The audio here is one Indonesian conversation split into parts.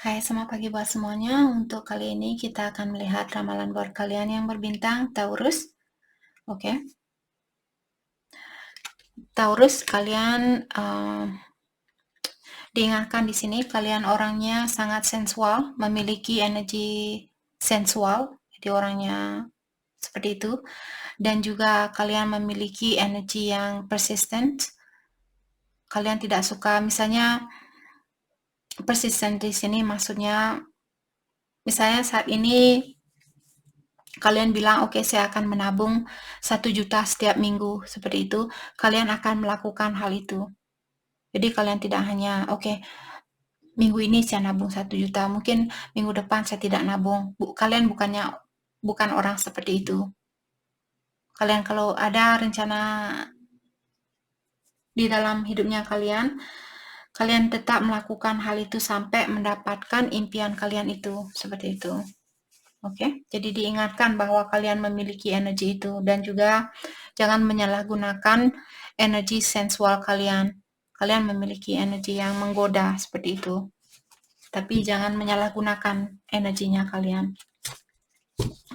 Hai, selamat pagi buat semuanya. Untuk kali ini kita akan melihat ramalan buat kalian yang berbintang Taurus. Oke. Taurus, kalian diingatkan di sini kalian orangnya sangat sensual, memiliki energi sensual. Jadi orangnya seperti itu. Dan juga kalian memiliki energi yang persistent. Kalian tidak suka misalnya persistent di sini maksudnya misalnya saat ini kalian bilang, oke, saya akan menabung 1 juta setiap minggu, seperti itu, kalian akan melakukan hal itu. Jadi kalian tidak hanya, oke, minggu ini saya nabung 1 juta, mungkin minggu depan saya tidak nabung. Kalian bukan orang seperti itu. Kalian kalau ada rencana di dalam hidupnya kalian tetap melakukan hal itu sampai mendapatkan impian kalian itu, seperti itu. Oke, jadi diingatkan bahwa kalian memiliki energi itu dan juga jangan menyalahgunakan energi sensual kalian. Kalian memiliki energi yang menggoda seperti itu. Tapi jangan menyalahgunakan energinya kalian.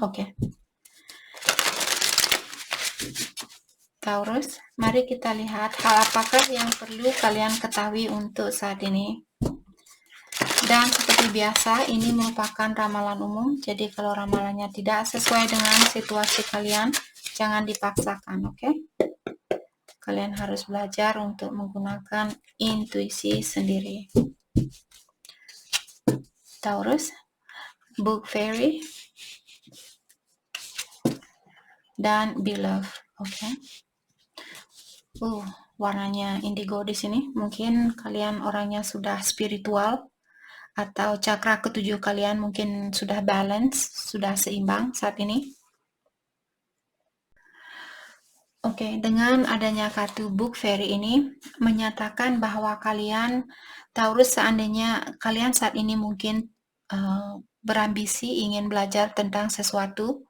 Oke. Taurus, mari kita lihat hal apakah yang perlu kalian ketahui untuk saat ini. Dan seperti biasa, ini merupakan ramalan umum. Jadi kalau ramalannya tidak sesuai dengan situasi kalian, jangan dipaksakan, oke? Kalian harus belajar untuk menggunakan intuisi sendiri. Taurus, Book Fairy, dan Beloved, oke? Warnanya indigo di sini. Mungkin kalian orangnya sudah spiritual atau cakra ketujuh kalian mungkin sudah balance, sudah seimbang saat ini. Oke, dengan adanya kartu Book Fairy ini menyatakan bahwa kalian Taurus, seandainya kalian saat ini mungkin berambisi ingin belajar tentang sesuatu.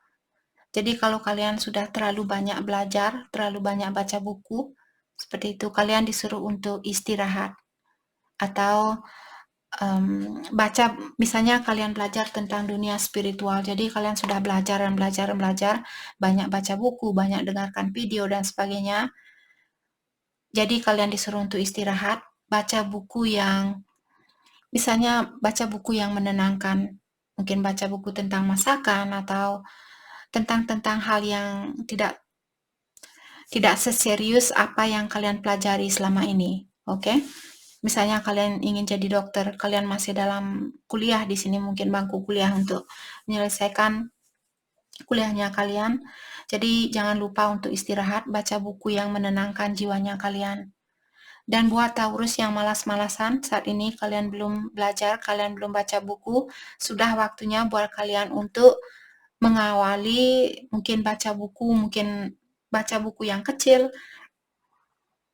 Jadi kalau kalian sudah terlalu banyak belajar, terlalu banyak baca buku, seperti itu kalian disuruh untuk istirahat atau baca, misalnya kalian belajar tentang dunia spiritual, jadi kalian sudah belajar, banyak baca buku, banyak dengarkan video dan sebagainya. Jadi kalian disuruh untuk istirahat, baca buku yang, misalnya baca buku yang menenangkan, mungkin baca buku tentang masakan atau tentang hal yang tidak seserius apa yang kalian pelajari selama ini, oke? Misalnya kalian ingin jadi dokter, kalian masih dalam kuliah di sini, mungkin bangku kuliah untuk menyelesaikan kuliahnya kalian. Jadi jangan lupa untuk istirahat, baca buku yang menenangkan jiwanya kalian. Dan buat Taurus yang malas-malasan, saat ini kalian belum belajar, kalian belum baca buku, sudah waktunya buat kalian untuk mengawali, mungkin baca buku yang kecil,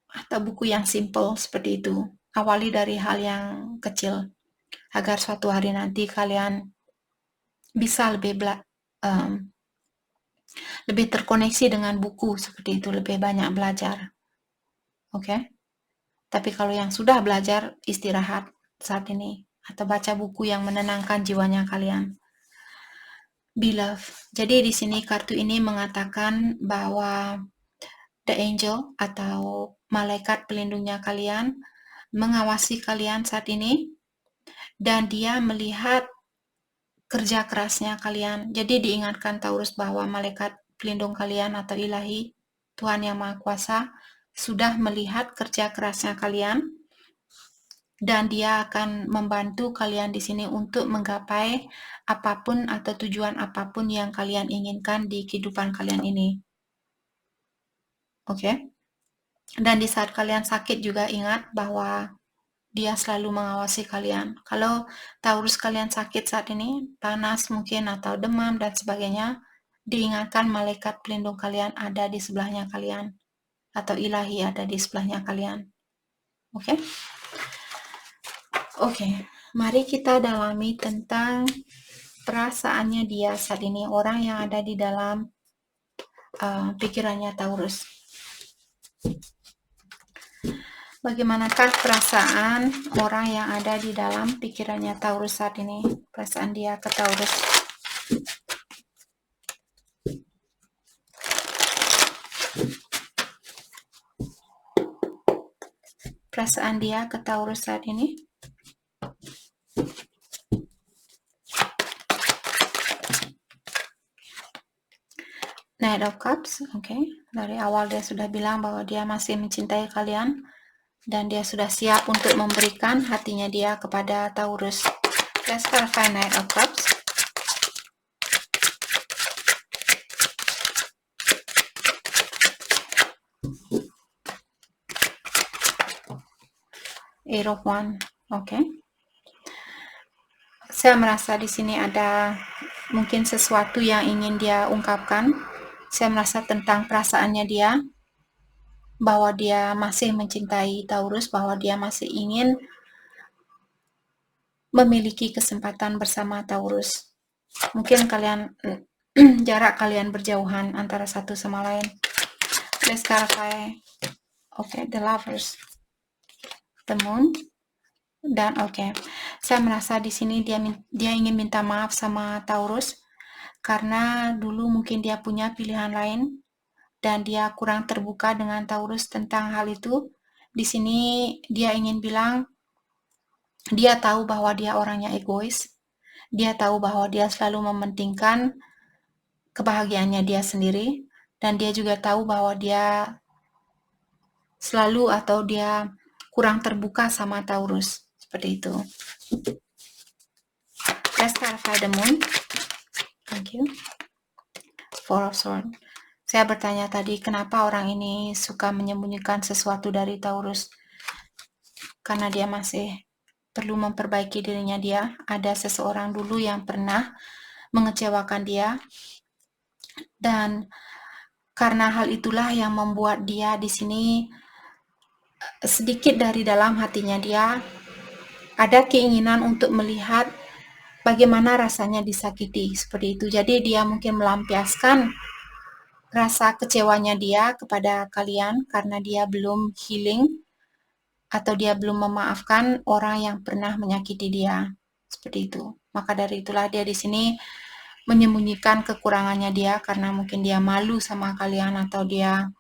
atau buku yang simple seperti itu. Awali dari hal yang kecil, agar suatu hari nanti kalian bisa lebih terkoneksi dengan buku seperti itu, lebih banyak belajar. Oke? Tapi kalau yang sudah belajar, istirahat saat ini atau baca buku yang menenangkan jiwanya kalian. Beloved. Jadi di sini kartu ini mengatakan bahwa the angel atau malaikat pelindungnya kalian mengawasi kalian saat ini dan dia melihat kerja kerasnya kalian. Jadi diingatkan Taurus bahwa malaikat pelindung kalian atau ilahi, Tuhan Yang Maha Kuasa, sudah melihat kerja kerasnya kalian dan dia akan membantu kalian di sini untuk menggapai apapun atau tujuan apapun yang kalian inginkan di kehidupan kalian ini. Oke? Dan di saat kalian sakit juga ingat bahwa dia selalu mengawasi kalian. Kalau Taurus kalian sakit saat ini, panas mungkin atau demam dan sebagainya, diingatkan malaikat pelindung kalian ada di sebelahnya kalian atau ilahi ada di sebelahnya kalian. Oke? Oke, mari kita dalami tentang perasaannya dia saat ini, orang yang ada di dalam pikirannya Taurus. Bagaimanakah perasaan orang yang ada di dalam pikirannya Taurus saat ini? Perasaan dia ke Taurus. Perasaan dia ke Taurus saat ini. Knight of Cups, oke. Dari awal dia sudah bilang bahwa dia masih mencintai kalian dan dia sudah siap untuk memberikan hatinya dia kepada Taurus. Let's clarify Knight of Cups. Eight of Wands, oke. Saya merasa di sini ada mungkin sesuatu yang ingin dia ungkapkan. Saya merasa tentang perasaannya dia, bahwa dia masih mencintai Taurus, bahwa dia masih ingin memiliki kesempatan bersama Taurus. Mungkin kalian jarak kalian berjauhan antara satu sama lain. Let's clarify. Oke, the Lovers, the Moon, dan oke. Saya merasa di sini dia ingin minta maaf sama Taurus karena dulu mungkin dia punya pilihan lain dan dia kurang terbuka dengan Taurus tentang hal itu. Di sini dia ingin bilang dia tahu bahwa dia orangnya egois. Dia tahu bahwa dia selalu mementingkan kebahagiaannya dia sendiri dan dia juga tahu bahwa dia selalu atau dia kurang terbuka sama Taurus. Seperti itu. Let's clarify the Moon. Thank you. Four of Swords. Saya bertanya tadi, kenapa orang ini suka menyembunyikan sesuatu dari Taurus? Karena dia masih perlu memperbaiki dirinya dia. Ada seseorang dulu yang pernah mengecewakan dia. Dan karena hal itulah yang membuat dia di sini sedikit dari dalam hatinya dia ada keinginan untuk melihat bagaimana rasanya disakiti. Seperti itu. Jadi dia mungkin melampiaskan rasa kecewanya dia kepada kalian karena dia belum healing atau dia belum memaafkan orang yang pernah menyakiti dia. Seperti itu. Maka dari itulah dia di sini menyembunyikan kekurangannya dia karena mungkin dia malu sama kalian atau dia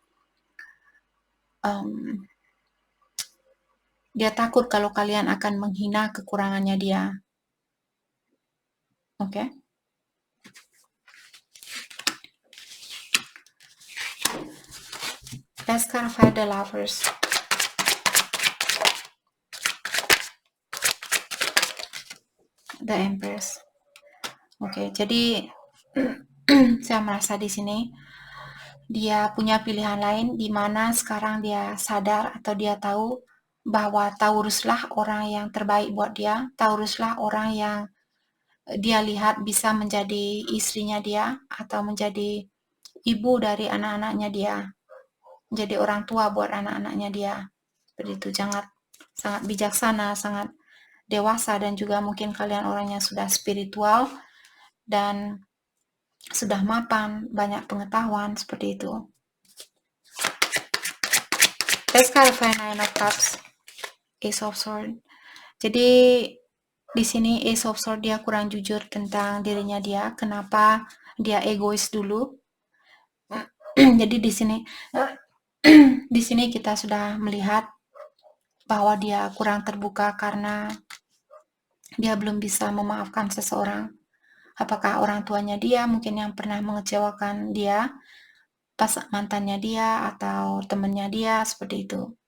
takut kalau kalian akan menghina kekurangannya dia. Oke. Let's clarify the Lovers. The Empress. Oke, jadi saya merasa di sini dia punya pilihan lain di mana sekarang dia sadar atau dia tahu bahwa Tauruslah orang yang terbaik buat dia. Tauruslah orang yang dia lihat bisa menjadi istrinya dia atau menjadi ibu dari anak-anaknya dia. Jadi orang tua buat anak-anaknya dia. Seperti itu, sangat bijaksana, sangat dewasa dan juga mungkin kalian orangnya sudah spiritual dan sudah mapan, banyak pengetahuan seperti itu. Let's clarify Nine of Cups, Ace of Swords. Jadi di sini Ace of Swords dia kurang jujur tentang dirinya dia, kenapa dia egois dulu. Jadi di sini kita sudah melihat bahwa dia kurang terbuka karena dia belum bisa memaafkan seseorang. Apakah orang tuanya dia mungkin yang pernah mengecewakan dia, pas mantannya dia atau temannya dia, seperti itu.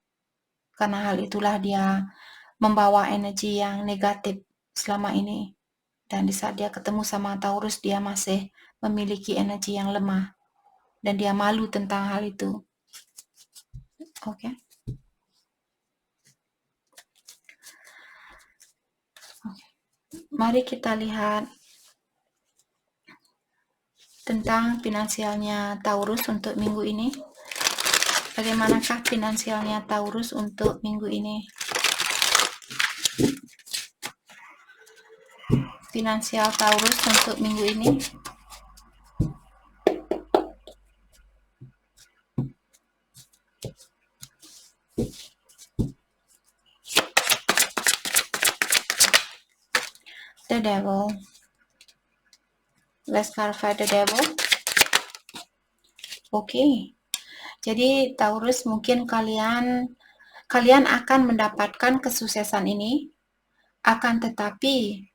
Karena hal itulah dia membawa energi yang negatif selama ini. Dan di saat dia ketemu sama Taurus, dia masih memiliki energi yang lemah. Dan dia malu tentang hal itu. Oke. Mari kita lihat tentang finansialnya Taurus untuk minggu ini. Bagaimanakah finansialnya Taurus untuk minggu ini? Finansial Taurus untuk minggu ini. The Devil. Let's clarify the Devil. Oke. Jadi Taurus, mungkin kalian akan mendapatkan kesuksesan ini, akan tetapi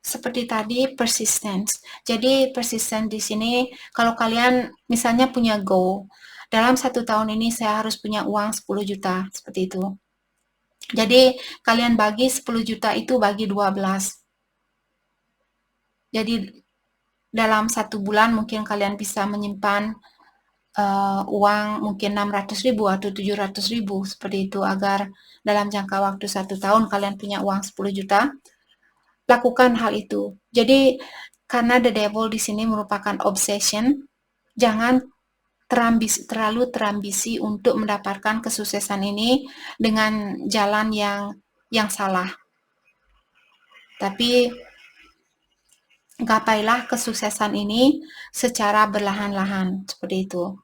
seperti tadi persistence. Jadi persisten di sini, kalau kalian misalnya punya goal, dalam 1 tahun ini saya harus punya uang 10 juta, seperti itu. Jadi kalian bagi 10 juta itu bagi 12. Jadi dalam 1 bulan mungkin kalian bisa menyimpan uang mungkin 600.000 atau 700.000, seperti itu, agar dalam jangka waktu 1 tahun kalian punya uang 10 juta. Lakukan hal itu. Jadi karena the devil di sini merupakan obsession, jangan terlalu terambisi untuk mendapatkan kesuksesan ini dengan jalan yang salah. Tapi gapailah kesuksesan ini secara perlahan-lahan, seperti itu.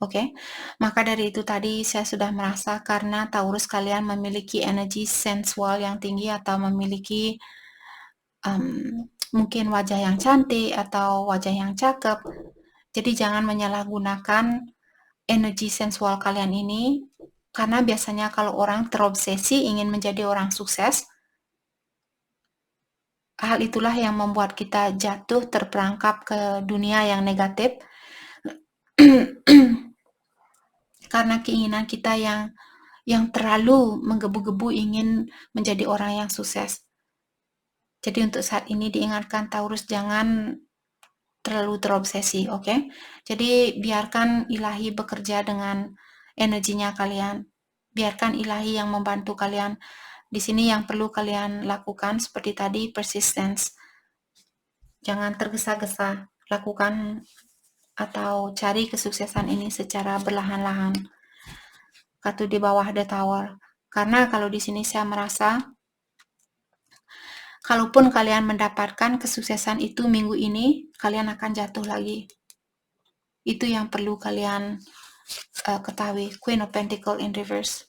Oke, maka dari itu tadi saya sudah merasa karena Taurus kalian memiliki energi sensual yang tinggi atau memiliki mungkin wajah yang cantik atau wajah yang cakep. Jadi jangan menyalahgunakan energi sensual kalian ini, karena biasanya kalau orang terobsesi ingin menjadi orang sukses, hal itulah yang membuat kita jatuh terperangkap ke dunia yang negatif. Karena keinginan kita yang terlalu menggebu-gebu ingin menjadi orang yang sukses. Jadi untuk saat ini diingatkan Taurus, jangan terlalu terobsesi, oke? Jadi biarkan ilahi bekerja dengan energinya kalian. Biarkan ilahi yang membantu kalian. Di sini yang perlu kalian lakukan seperti tadi, persistence. Jangan tergesa-gesa. Lakukan atau cari kesuksesan ini secara perlahan-lahan. Kartu di bawah the tower. Karena kalau di sini saya merasa kalaupun kalian mendapatkan kesuksesan itu minggu ini, kalian akan jatuh lagi. Itu yang perlu kalian ketahui. Queen of Pentacle in reverse.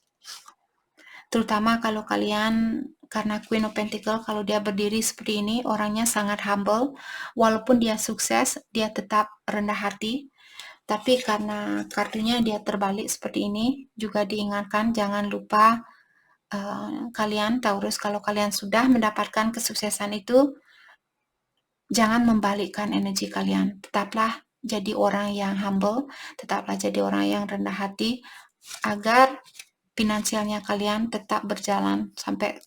Terutama kalau kalian, karena Queen of Pentacle kalau dia berdiri seperti ini, orangnya sangat humble. Walaupun dia sukses, dia tetap rendah hati. Tapi karena kartunya dia terbalik seperti ini, juga diingatkan jangan lupa kalian Taurus, kalau kalian sudah mendapatkan kesuksesan itu, jangan membalikkan energi kalian. Tetaplah jadi orang yang humble, tetaplah jadi orang yang rendah hati, agar finansialnya kalian tetap berjalan sampai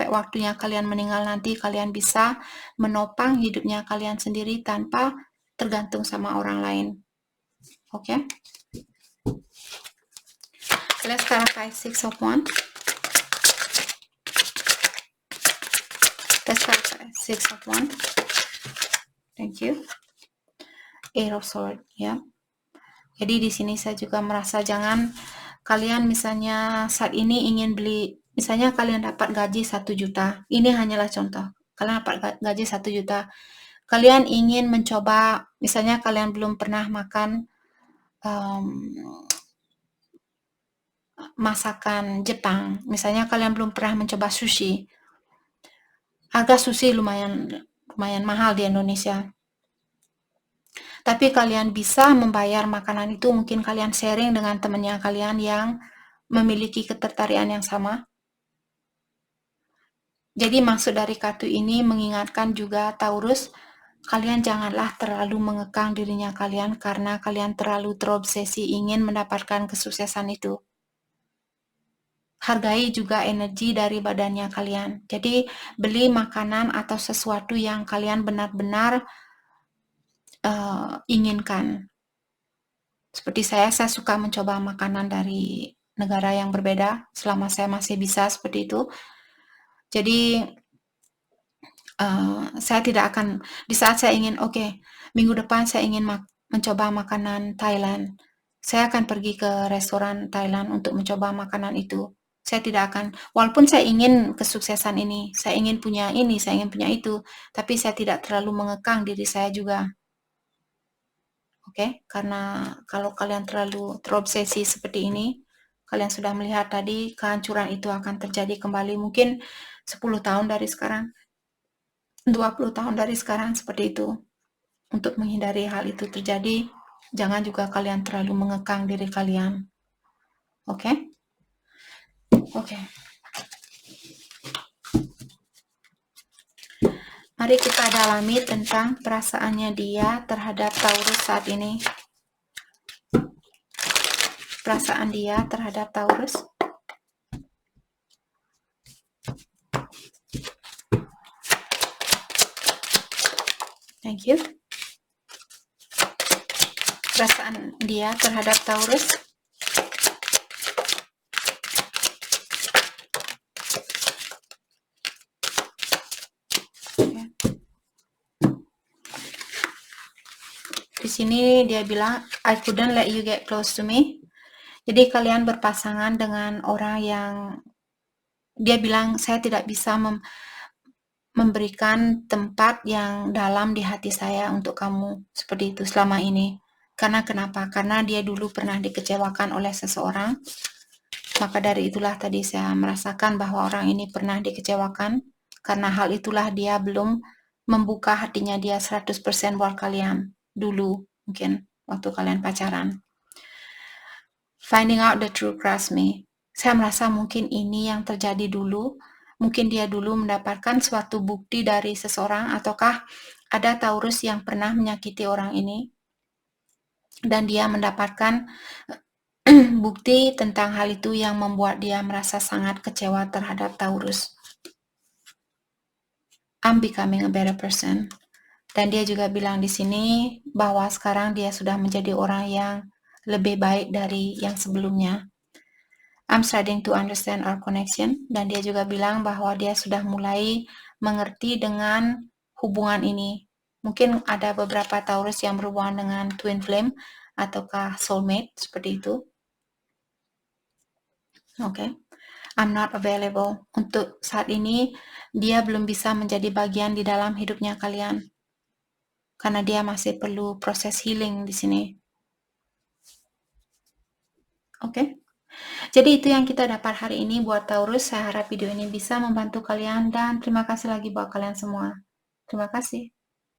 waktunya kalian meninggal nanti, kalian bisa menopang hidupnya kalian sendiri tanpa tergantung sama orang lain. Oke? Let's clarify 6 of Wands. Let's clarify 6 of Wands. Thank you. 8 of Swords, ya. Jadi di sini saya juga merasa jangan kalian misalnya saat ini ingin beli, misalnya kalian dapat gaji 1 juta. Ini hanyalah contoh. Kalian dapat gaji 1 juta. Kalian ingin mencoba, misalnya kalian belum pernah makan masakan Jepang. Misalnya kalian belum pernah mencoba sushi. Harga sushi lumayan mahal di Indonesia. Tapi kalian bisa membayar makanan itu, mungkin kalian sharing dengan temannya kalian yang memiliki ketertarikan yang sama. Jadi maksud dari kartu ini mengingatkan juga Taurus, kalian janganlah terlalu mengekang dirinya kalian karena kalian terlalu terobsesi ingin mendapatkan kesuksesan itu. Hargai juga energi dari badannya kalian. Jadi beli makanan atau sesuatu yang kalian benar-benar inginkan. Seperti saya suka mencoba makanan dari negara yang berbeda selama saya masih bisa seperti itu. Jadi saya tidak akan, di saat saya ingin, minggu depan saya ingin mencoba makanan Thailand, saya akan pergi ke restoran Thailand untuk mencoba makanan itu. Saya tidak akan, walaupun saya ingin kesuksesan ini, saya ingin punya ini, saya ingin punya itu, tapi saya tidak terlalu mengekang diri saya juga. Oke? Karena kalau kalian terlalu terobsesi seperti ini, Kalian sudah melihat tadi kehancuran itu akan terjadi kembali mungkin 10 tahun dari sekarang, 20 tahun dari sekarang, seperti itu. Untuk menghindari hal itu terjadi, jangan juga kalian terlalu mengekang diri kalian. Oke? Oke. Mari kita dalami tentang perasaannya dia terhadap Taurus saat ini. Perasaan dia terhadap Taurus. Thank you. Perasaan dia terhadap Taurus. Di sini dia bilang, I couldn't let you get close to me. Jadi kalian berpasangan dengan orang yang dia bilang, saya tidak bisa memberikan tempat yang dalam di hati saya untuk kamu seperti itu selama ini. Karena kenapa? Karena dia dulu pernah dikecewakan oleh seseorang. Maka dari itulah tadi saya merasakan bahwa orang ini pernah dikecewakan. Karena hal itulah dia belum membuka hatinya dia 100% buat kalian dulu, mungkin waktu kalian pacaran. Finding out the true crush me. Saya merasa mungkin ini yang terjadi dulu. Mungkin dia dulu mendapatkan suatu bukti dari seseorang, ataukah ada Taurus yang pernah menyakiti orang ini dan dia mendapatkan bukti tentang hal itu yang membuat dia merasa sangat kecewa terhadap Taurus. I'm becoming a better person. Dan dia juga bilang di sini bahwa sekarang dia sudah menjadi orang yang lebih baik dari yang sebelumnya. I'm starting to understand our connection. Dan dia juga bilang bahwa dia sudah mulai mengerti dengan hubungan ini. Mungkin ada beberapa Taurus yang berhubungan dengan twin flame ataukah soulmate, seperti itu. Oke. I'm not available. Untuk saat ini, dia belum bisa menjadi bagian di dalam hidupnya kalian. Karena dia masih perlu proses healing di sini. Oke. Jadi itu yang kita dapat hari ini buat Taurus. Saya harap video ini bisa membantu kalian dan terima kasih lagi buat kalian semua. Terima kasih.